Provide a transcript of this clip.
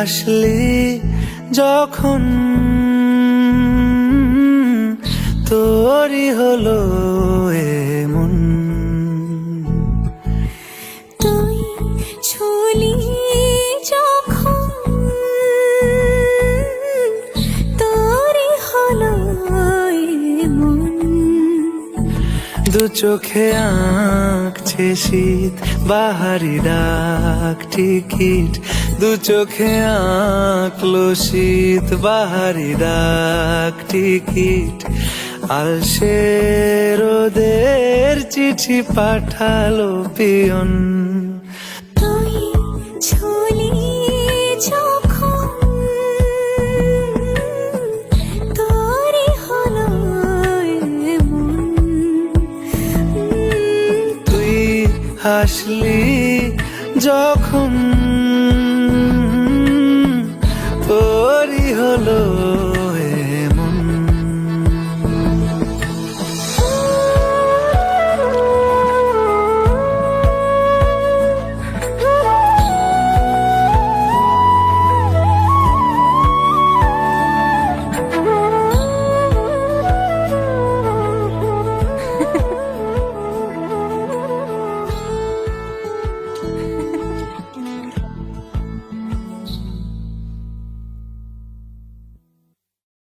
হাসলি যখন তোরই হলো এমন। তুই ছুলি যখন তোরই হলো এমন। দু চোখে আঁকছে শীত বাহারি ডাক টিকিট, দু চোখে আঁকলো শীত বাহারি ডাক টিকিট। আলসে রোদের চিঠি পাঠালো পিয়ন। তুই ছুলি যখন তোরই হলো এমন। তুই হাসলি